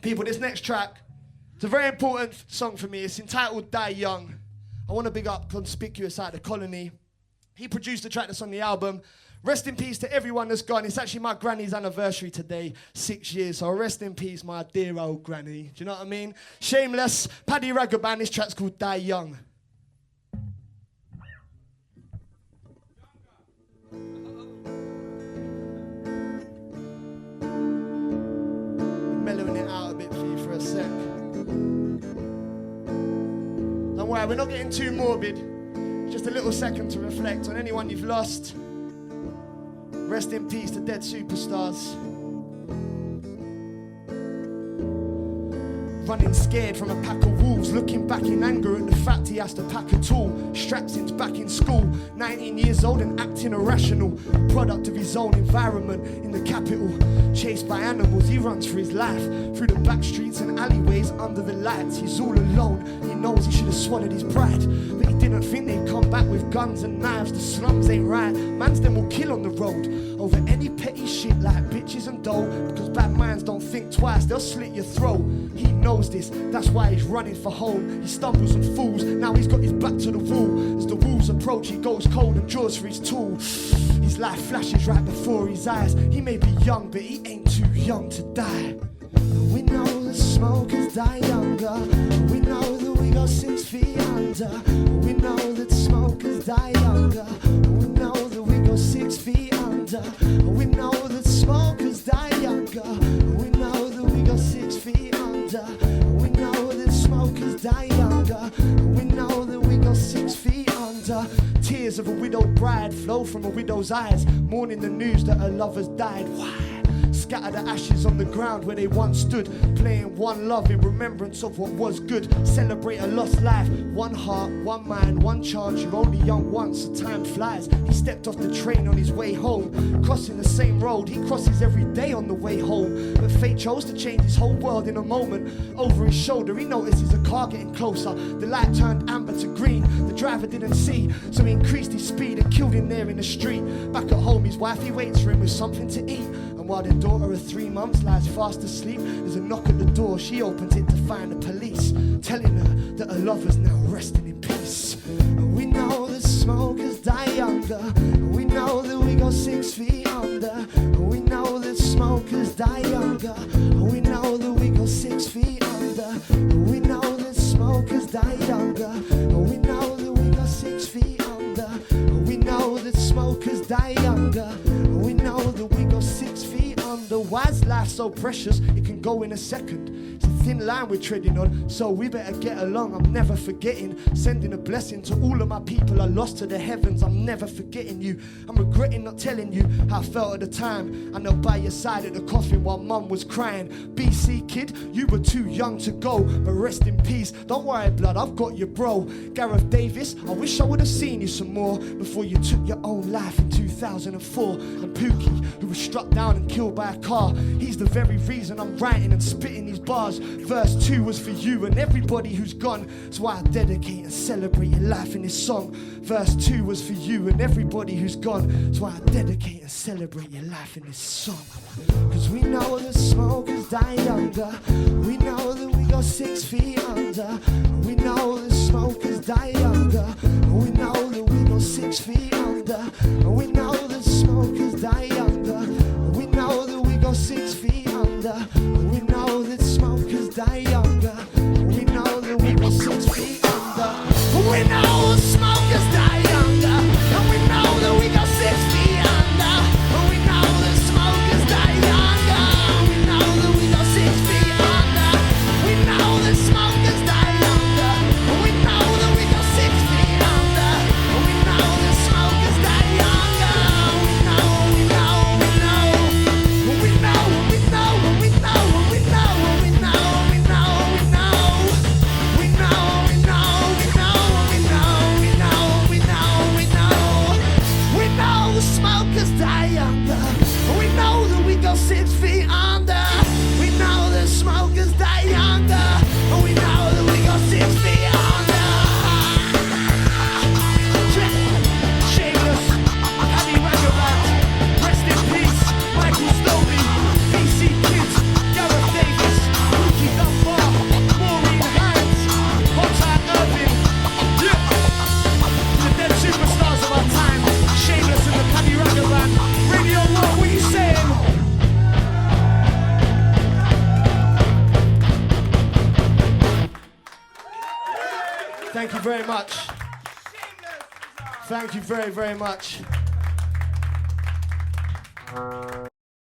People, this next track, it's a very important song for me. It's entitled Die Young. I want to big up Conspicuous out of the Colony. He produced the track that's on the album. Rest in peace to everyone that's gone. It's actually my granny's anniversary today, 6 years. So rest in peace, my dear old granny. Do you know what I mean? Shameless, Paddyragga Band. This track's called Die Young. Mellowing it out a bit for you for a sec. Don't worry, we're not getting too morbid. Just a little second to reflect on anyone you've lost. Rest in peace to dead superstars. Running scared from a pack of wolves, looking back in anger at the fact he has to pack a tool. Strapped since back in school, 19 years old and acting irrational. Product of his own environment in the capital. Chased by animals, he runs for his life. Through the back streets and alleyways under the lights. He's all alone, he knows he should have swallowed his pride. But he didn't think they'd come back with guns and knives. The slums ain't right, mans them will kill on the road. Over any petty shit like bitches and dough. Because bad minds don't think twice, they'll slit your throat. He knows this, that's why he's running for home. He stumbles and falls, now he's got his back to the wall. As the wolves approach, he goes cold and draws for his tool. His life flashes right before his eyes. He may be young, but he ain't too young to die. We know the smokers die younger. We know that we go 6 feet under. We know that smokers die younger. We know that we go 6 feet under. We know that smokers die younger. We know that we go 6 feet under. We know that smokers die younger. We know that we go 6 feet under. Tears of a widowed bride flow from a widow's eyes, mourning the news that her lover's died. Why? Scatter the ashes on the ground where they once stood, playing one love in remembrance of what was good. Celebrate a lost life, one heart, one mind, one chance. You're only young once, so time flies. He stepped off the train on his way home, crossing the same road he crosses every day on the way home. But fate chose to change his whole world in a moment. Over his shoulder he notices a car getting closer. The light turned amber to green, the driver didn't see, so he increased his speed and killed him there in the street. Back at home his wifey waits for him with something to eat, and while their daughter of 3 months lies fast asleep, there's a knock at the door. She opens it to find the police, telling her that her lover's now resting in peace. We know that smokers die younger. We know that we go 6 feet under. We know that smokers die younger. We know that we go 6 feet under. We know that smokers die younger. We know that we go 6 feet under. We know that smokers die younger. We know that we go 6 feet under. Why's life so precious? It can go in a second. It's a thin line we're treading on, so we better get along. I'm never forgetting, sending a blessing to all of my people I lost to the heavens. I'm never forgetting you. I'm regretting not telling you how I felt at the time. I knelt by your side at the coffin while mum was crying. BC kid, you were too young to go, but rest in peace. Don't worry blood, I've got you bro. Gareth Davis, I wish I would have seen you some more before you took your own life in 2004. And Pookie, who was struck down and killed by a car, he's the very reason I'm writing and spitting these bars. Verse 2 was for you and everybody who's gone. That's why I dedicate and celebrate your life in this song. Verse 2 was for you and everybody who's gone. That's why I dedicate and celebrate your life in this song. Cause we know that smokers die younger. We know that we go 6 feet under. We know that smokers die younger. We know that we go 6 feet under. We know that smokers die younger. We know that we go 6 feet under. We know that smokers die younger. We know that we go 6 feet under. We know smokers die younger. And we know that we go 6 feet under. We know that smokers die younger. We know that we go 6 feet under. We know that smokers die younger. We know that we go 6 feet under. We know that smokers die younger. We know, we know, we know. We know, we know, we know, we know, we know, we know, we know. We know, we know, we know, we know. Thank you very much. Thank you very, very much.